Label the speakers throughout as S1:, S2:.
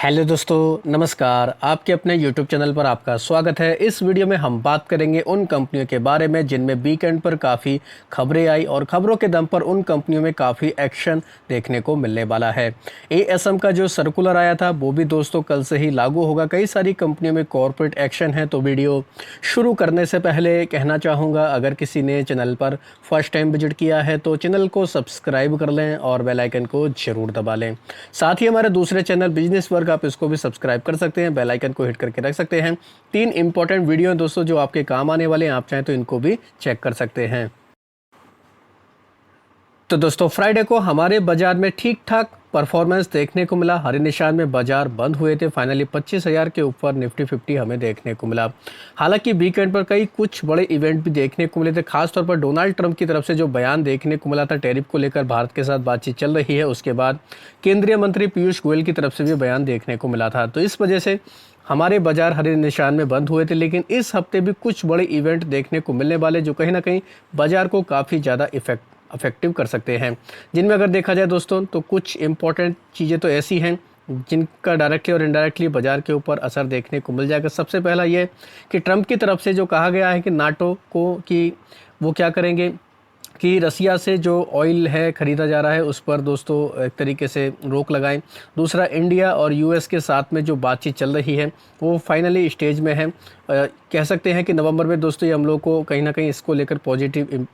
S1: Hello दोस्तों, नमस्कार। आपके अपने यूट्यूब चैनल पर आपका स्वागत है। इस वीडियो में हम बात करेंगे उन कंपनियों के बारे में जिनमें वीकेंड पर काफ़ी खबरें आई और खबरों के दम पर उन कंपनियों में काफ़ी एक्शन देखने को मिलने वाला है। एएसएम का जो सर्कुलर आया था वो भी दोस्तों कल से ही लागू होगा। कई सारी कंपनियों में कॉर्पोरेट एक्शन है। तो वीडियो शुरू करने से पहले कहना चाहूँगा, अगर किसी ने चैनल पर फर्स्ट टाइम विजिट किया है तो चैनल को सब्सक्राइब कर लें और बेल आइकन को ज़रूर दबा लें। साथ ही हमारे दूसरे चैनल बिजनेस वर्ग, आप इसको भी सब्सक्राइब कर सकते हैं, बेल आइकन को हिट करके रख सकते हैं। 3 इंपॉर्टेंट वीडियो हैं दोस्तों जो आपके काम आने वाले हैं, आप चाहें तो इनको भी चेक कर सकते हैं। तो दोस्तों फ्राइडे को हमारे बाजार में ठीक ठाक परफॉर्मेंस देखने को मिला। हरे निशान में बाजार बंद हुए थे। फाइनली 25,000 के ऊपर निफ्टी 50 हमें देखने को मिला। हालांकि वीकेंड पर कई कुछ बड़े इवेंट भी देखने को मिले थे। खासतौर पर डोनाल्ड ट्रंप की तरफ से जो बयान देखने को मिला था, टैरिफ को लेकर भारत के साथ बातचीत चल रही है, उसके बाद केंद्रीय मंत्री पीयूष गोयल की तरफ से भी बयान देखने को मिला था। तो इस वजह से हमारे बाजार हरे निशान में बंद हुए थे। लेकिन इस हफ्ते भी कुछ बड़े इवेंट देखने को मिलने वाले जो कहीं ना कहीं बाजार को काफ़ी ज़्यादा अफेक्टिव कर सकते हैं। जिनमें अगर देखा जाए दोस्तों तो कुछ इंपॉर्टेंट चीज़ें तो ऐसी हैं जिनका डायरेक्टली और इनडायरेक्टली बाजार के ऊपर असर देखने को मिल जाएगा। सबसे पहला ये कि ट्रंप की तरफ से जो कहा गया है कि नाटो को कि वो क्या करेंगे कि रसिया से जो ऑयल है ख़रीदा जा रहा है उस पर दोस्तों एक तरीके से रोक लगाएं। दूसरा, इंडिया और यूएस के साथ में जो बातचीत चल रही है वो फाइनली स्टेज में है। कह सकते हैं कि नवंबर में दोस्तों ये हम लोग को कहीं ना कहीं इसको लेकर पॉजिटिव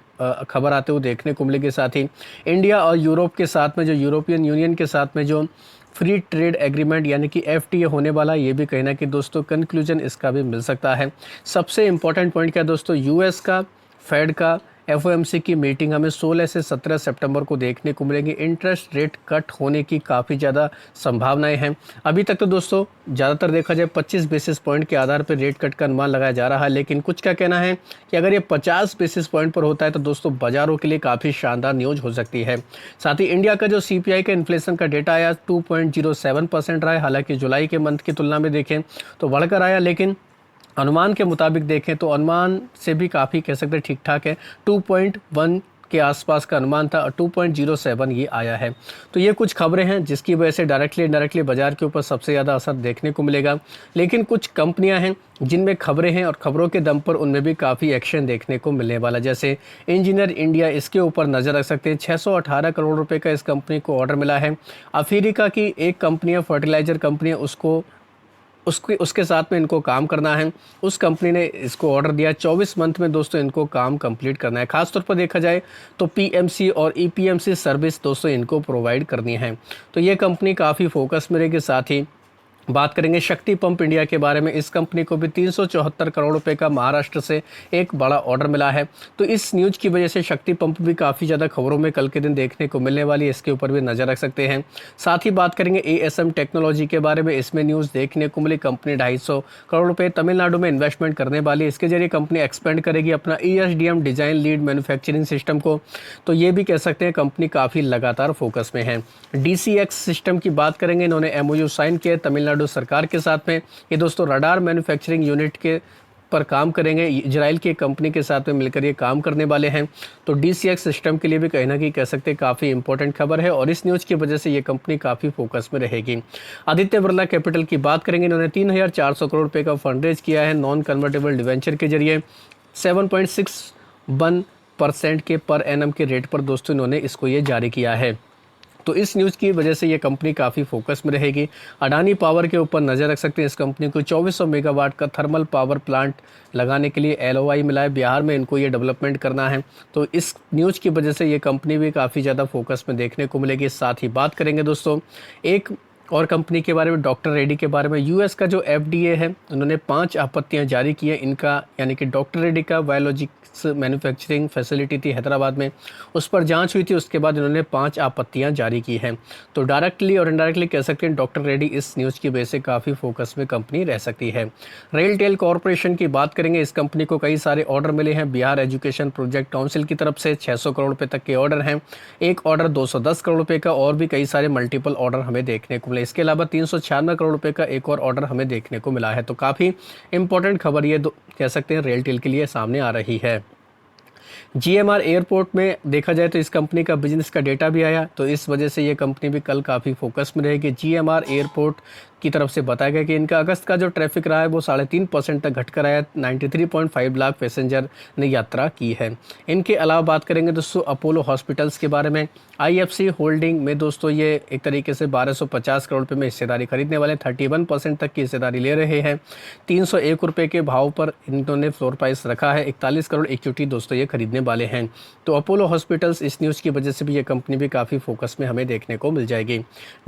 S1: खबर आते हुए देखने को मिलेगी। साथ ही इंडिया और यूरोप के साथ में जो यूरोपियन यूनियन के साथ में जो फ्री ट्रेड एग्रीमेंट यानी कि एफटीए होने वाला, ये भी कहीं ना कहीं दोस्तों कंक्लूजन इसका भी मिल सकता है। सबसे इम्पोर्टेंट पॉइंट क्या दोस्तों, यूएस का फेड का एफओएमसी की मीटिंग हमें 16 से 17 सितंबर को देखने को मिलेगी। इंटरेस्ट रेट कट होने की काफ़ी ज़्यादा संभावनाएं हैं। अभी तक तो दोस्तों ज़्यादातर देखा जाए 25 बेसिस पॉइंट के आधार पर रेट कट का अनुमान लगाया जा रहा है। लेकिन कुछ का कहना है कि अगर ये 50 बेसिस पॉइंट पर होता है तो दोस्तों बाजारों के लिए काफ़ी शानदार न्यूज़ हो सकती है। साथ ही इंडिया का जो सीपीआई का इन्फ्लेशन का डेटा आया 2.07% रहा है। हालांकि जुलाई के मंथ की तुलना में देखें तो बढ़कर आया, लेकिन अनुमान के मुताबिक देखें तो अनुमान से भी काफ़ी कह सकते हैं ठीक ठाक है। 2.1 के आसपास का अनुमान था और 2.07 ये आया है। तो ये कुछ खबरें हैं जिसकी वजह से डायरेक्टली इनडायरेक्टली बाजार के ऊपर सबसे ज़्यादा असर देखने को मिलेगा। लेकिन कुछ कंपनियां हैं जिनमें खबरें हैं और खबरों के दम पर उनमें भी काफ़ी एक्शन देखने को मिलने वाला। जैसे इंजीनियर इंडिया, इसके ऊपर नज़र रख सकते हैं। 618 करोड़ रुपए का इस कंपनी को ऑर्डर मिला है। अफ्रीका की एक कंपनी है, फर्टिलाइजर कंपनी है, उसके साथ में इनको काम करना है। उस कंपनी ने इसको ऑर्डर दिया 24 मंथ में दोस्तों इनको काम कंप्लीट करना है। खासतौर पर देखा जाए तो पीएमसी और ईपीएमसी सर्विस दोस्तों इनको प्रोवाइड करनी है। तो ये कंपनी काफ़ी फोकस में रहेगी। साथ ही बात करेंगे शक्ति पंप इंडिया के बारे में। इस कंपनी को भी 374 करोड़ रुपए का महाराष्ट्र से एक बड़ा ऑर्डर मिला है। तो इस न्यूज़ की वजह से शक्ति पंप भी काफ़ी ज़्यादा खबरों में कल के दिन देखने को मिलने वाली है, इसके ऊपर भी नज़र रख सकते हैं। साथ ही बात करेंगे एएसएम टेक्नोलॉजी के बारे में। इसमें न्यूज़ देखने को मिली, कंपनी 250 करोड़ रुपये तमिलनाडु में इन्वेस्टमेंट करने वाली है। इसके जरिए कंपनी एक्सपेंड करेगी अपना ESDM design lead manufacturing system को। तो ये भी कह सकते हैं कंपनी काफ़ी लगातार फोकस में है। डीसीएक्स सिस्टम की बात करेंगे, इन्होंने एमओयू साइन किया तमिलनाडु सरकार के साथ में। ये दोस्तों रडार मैन्युफैक्चरिंग यूनिट के पर काम करेंगे। इजराइल की एक कंपनी के साथ में मिलकर ये काम करने वाले हैं। तो डीसीएक्स सिस्टम के लिए भी कहीं ना कहीं कह सकते हैं काफ़ी इंपॉर्टेंट खबर है और इस न्यूज़ की वजह से ये कंपनी काफ़ी फोकस में रहेगी। आदित्य बिरला कैपिटल की बात करेंगे, इन्होंने 3,400 करोड़ रुपये का फंड रेज किया है नॉन कन्वर्टेबल डिवेंचर के जरिए। 7.61% के पर एनम के रेट पर दोस्तों इन्होंने इसको ये जारी किया है। तो इस न्यूज़ की वजह से ये कंपनी काफ़ी फोकस में रहेगी। अडानी पावर के ऊपर नज़र रख सकते हैं। इस कंपनी को 2400 मेगावाट का थर्मल पावर प्लांट लगाने के लिए एलओआई मिला है। बिहार में इनको ये डेवलपमेंट करना है। तो इस न्यूज़ की वजह से ये कंपनी भी काफ़ी ज़्यादा फोकस में देखने को मिलेगी। साथ ही बात करेंगे दोस्तों एक और कंपनी के बारे में, डॉक्टर रेड्डी के बारे में। यूएस का जो एफडीए है उन्होंने 5 आपत्तियां जारी की हैं इनका, यानी कि डॉक्टर रेड्डी का बायोलॉजिक्स मैन्युफैक्चरिंग फैसिलिटी थी हैदराबाद में, उस पर जांच हुई थी। उसके बाद इन्होंने 5 आपत्तियां जारी की हैं। तो डायरेक्टली और इनडायरेक्टली कह सकते हैं डॉक्टर रेड्डी इस न्यूज़ की वजह से काफ़ी फोकस में कंपनी रह सकती है। रेलटेल कॉरपोरेशन की बात करेंगे, इस कंपनी को कई सारे ऑर्डर मिले हैं बिहार एजुकेशन प्रोजेक्ट काउंसिल की तरफ से। 600 करोड़ रुपये तक के ऑर्डर हैं। एक ऑर्डर 210 करोड़ रुपये का, और भी कई सारे मल्टीपल ऑर्डर हमें देखने को मिले। इसके अलावा 396 करोड़ रुपए का एक और ऑर्डर हमें देखने को मिला है। तो काफ़ी इंपॉर्टेंट खबर ये कह सकते हैं रेलटेल के लिए सामने आ रही है। जीएमआर एयरपोर्ट में देखा जाए तो इस कंपनी का बिजनेस का डेटा भी आया, तो इस वजह से ये कंपनी भी कल काफ़ी फोकस में रहेगी। जीएमआर एयरपोर्ट की तरफ से बताया गया कि इनका अगस्त का जो ट्रैफिक रहा है वो 3.5% तक घटकर आया। 93.5 लाख पैसेंजर ने यात्रा की है। इनके अलावा बात करेंगे दोस्तों अपोलो हॉस्पिटल्स के बारे में। आईएफसी होल्डिंग में दोस्तों ये एक तरीके से 1250 करोड़ रुपये में हिस्सेदारी खरीदने वाले 31% तक की हिस्सेदारी ले रहे हैं। 301 रुपये के भाव पर इन्होंने फ्लोर प्राइस रखा है। 41 करोड़ इक्विटी दोस्तों ये खरीदने वाले हैं। तो अपोलो हॉस्पिटल्स इस न्यूज़ की वजह से भी ये कंपनी भी काफ़ी फोकस में हमें देखने को मिल जाएगी।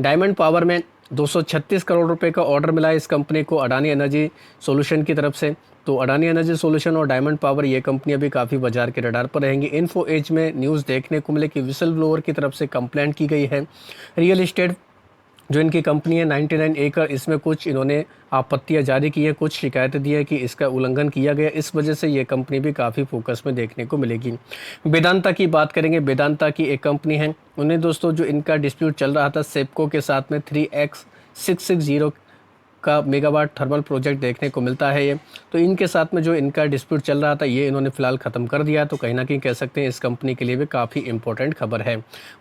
S1: डायमंड पावर में 236 करोड़ रुपए का ऑर्डर मिला है इस कंपनी को अडानी एनर्जी सॉल्यूशन की तरफ से। तो अडानी एनर्जी सॉल्यूशन और डायमंड पावर ये कंपनियां भी काफ़ी बाजार के रडार पर रहेंगी। इन्फो एज में न्यूज़ देखने को मिले कि विसल ब्लोअर की तरफ से कंप्लेंट की गई है। रियल इस्टेट जो इनकी कंपनी है 99 एकड़, इसमें कुछ इन्होंने आपत्तियां जारी की है, कुछ शिकायतें दी है कि इसका उल्लंघन किया गया। इस वजह से ये कंपनी भी काफ़ी फोकस में देखने को मिलेगी। वेदांता की बात करेंगे। वेदांता की एक कंपनी है, उन्हें दोस्तों जो इनका डिस्प्यूट चल रहा था सेप्को के साथ में 3x660 का मेगावाट थर्मल प्रोजेक्ट देखने को मिलता है ये। तो इनके साथ में जो इनका डिस्प्यूट चल रहा था ये इन्होंने फिलहाल ख़त्म कर दिया। तो कहीं ना कहीं कह सकते हैं इस कंपनी के लिए भी काफ़ी इंपॉर्टेंट खबर है।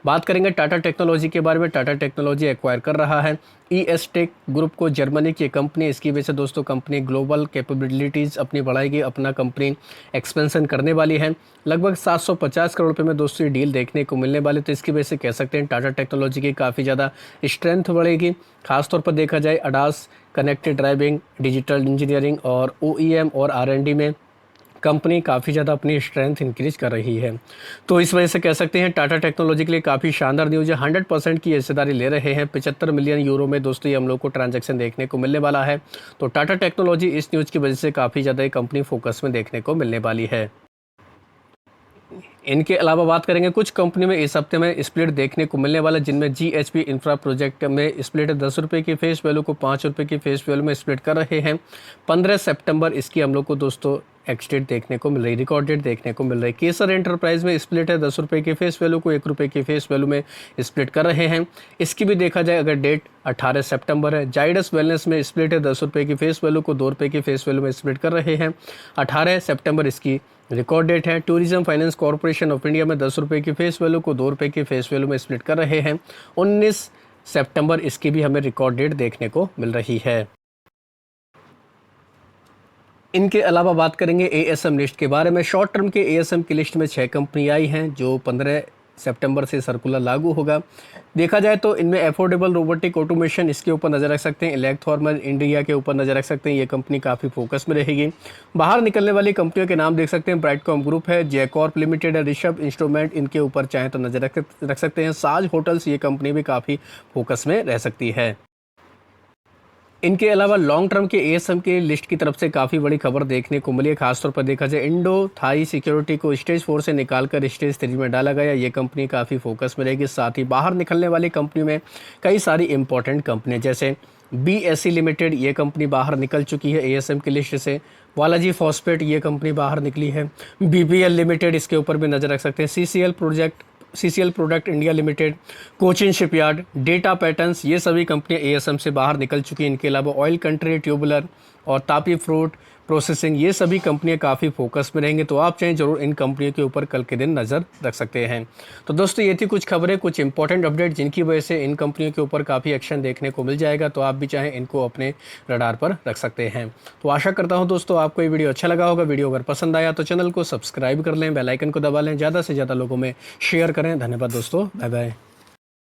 S1: बात करेंगे टाटा टेक्नोलॉजी के बारे में। टाटा टेक्नोलॉजी एक्वायर कर रहा है ES टेक ग्रुप को, जर्मनी की कंपनी। इसकी वजह से दोस्तों कंपनी ग्लोबल कैपेबिलिटीज़ अपनी बढ़ाएगी, अपना कंपनी एक्सपेंशन करने वाली है। लगभग 750 करोड़ रुपये में दोस्तों ये डील देखने को मिलने वाले। तो इसकी वजह से कह सकते हैं टाटा टेक्नोलॉजी की काफ़ी ज़्यादा स्ट्रेंथ बढ़ेगी। खासतौर पर देखा जाए ADAS, connected driving, digital engineering और OEM और R&D में कंपनी काफ़ी ज़्यादा अपनी स्ट्रेंथ इंक्रीज कर रही है। तो इस वजह से कह सकते हैं टाटा टेक्नोलॉजी के लिए काफ़ी शानदार न्यूज़ है। 100% की हिस्सेदारी ले रहे हैं। 75 मिलियन यूरो में दोस्तों ये हम लोग को ट्रांजैक्शन देखने को मिलने वाला है। तो टाटा टेक्नोलॉजी इस न्यूज़ की वजह से काफ़ी ज़्यादा ये कंपनी फोकस में देखने को मिलने वाली है। इनके अलावा बात करेंगे कुछ कंपनी में इस हफ्ते में स्प्लिट देखने को मिलने वाला, जिनमें GHP इंफ्रा प्रोजेक्ट में स्प्लिट 10 रुपये की फेस वैल्यू को 5 रुपये की फेस वैल्यू में स्प्लिट कर रहे हैं। 15 सितंबर इसकी हम लोग को दोस्तों एक्सडेट देखने को मिल रही, रिकॉर्ड डेट देखने को मिल रही। केसर एंटरप्राइज में स्प्लिट है 10 रुपये की फेस वैल्यू को 1 रुपये की फेस वैल्यू में स्प्लिट कर रहे हैं। इसकी भी देखा जाए अगर डेट 18 सितंबर है। जाइडस वेलनेस में स्प्लिट है 10 रुपये की फेस वैल्यू को 2 रुपये की फेस वैल्यू में स्प्लिट कर रहे हैं। 18 सितंबर इसकी रिकॉर्ड डेट है। Tourism finance corporation of India में 10 रुपये की फेस वैल्यू को 2 रुपये की फेस वैल्यू में स्प्लिट कर रहे हैं। 19 सितंबर इसकी भी हमें रिकॉर्ड डेट देखने को मिल रही है। इनके अलावा बात करेंगे ASM लिस्ट के बारे में। शॉर्ट टर्म के ASM की लिस्ट में 6 कंपनी आई हैं जो 15 सितंबर से सर्कुलर लागू होगा। देखा जाए तो इनमें एफोर्डेबल रोबोटिक ऑटोमेशन, इसके ऊपर नज़र रख सकते हैं। इलेक्ट्रॉर्मल इंडिया के ऊपर नज़र रख सकते हैं, ये कंपनी काफ़ी फोकस में रहेगी। बाहर निकलने वाली कंपनियों के नाम देख सकते हैं। ब्राइटकॉम ग्रुप है, जयकॉर्प लिमिटेड है, ऋषभ इंस्ट्रूमेंट, इनके ऊपर चाहें तो नज़र रख सकते हैं। साज होटल्स, ये कंपनी भी काफ़ी फोकस में रह सकती है। इनके अलावा लॉन्ग टर्म के ASM के लिस्ट की तरफ से काफ़ी बड़ी खबर देखने को मिली है। खासतौर पर देखा जाए इंडो थाई सिक्योरिटी को स्टेज 4 से निकालकर स्टेज 3 में डाला गया। ये कंपनी काफ़ी फोकस में रहेगी। साथ ही बाहर निकलने वाली कंपनी में कई सारी इंपॉर्टेंट कंपनियाँ जैसे BSE लिमिटेड, ये कंपनी बाहर निकल चुकी है ASM की लिस्ट से। बालाजी फॉस्फेट, ये कंपनी बाहर निकली है। BPL लिमिटेड, इसके ऊपर भी नज़र रख सकते हैं। CCL product India limited, Cochin shipyard, data patterns, ये सभी कंपनियां ASM से बाहर निकल चुकी हैं। इनके अलावा ऑयल कंट्री ट्यूबुलर और तापी फ्रूट प्रोसेसिंग, ये सभी कंपनियां काफ़ी फोकस में रहेंगे। तो आप चाहें जरूर इन कंपनियों के ऊपर कल के दिन नज़र रख सकते हैं। तो दोस्तों ये थी कुछ खबरें, कुछ इंपॉर्टेंट अपडेट जिनकी वजह से इन कंपनियों के ऊपर काफ़ी एक्शन देखने को मिल जाएगा। तो आप भी चाहें इनको अपने रडार पर रख सकते हैं। तो आशा करता हूँ दोस्तों आपको ये वीडियो अच्छा लगा होगा। वीडियो अगर पसंद आया तो चैनल को सब्सक्राइब कर लें, बेल आइकन को दबा लें, ज़्यादा से ज़्यादा लोगों में शेयर करें। धन्यवाद दोस्तों, बाय बाय।